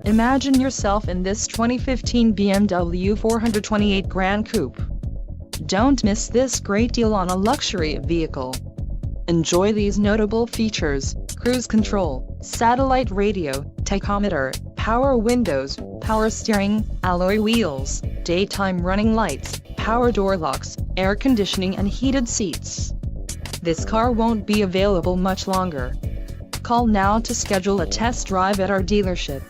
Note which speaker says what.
Speaker 1: Imagine yourself in this 2015 BMW 428 Gran Coupe. Don't miss this great deal on a luxury vehicle. Enjoy these notable features: cruise control, satellite radio, tachometer, power windows, power steering, alloy wheels, daytime running lights, power door locks, air conditioning and heated seats. This car won't be available much longer. Call now to schedule a test drive at our dealership.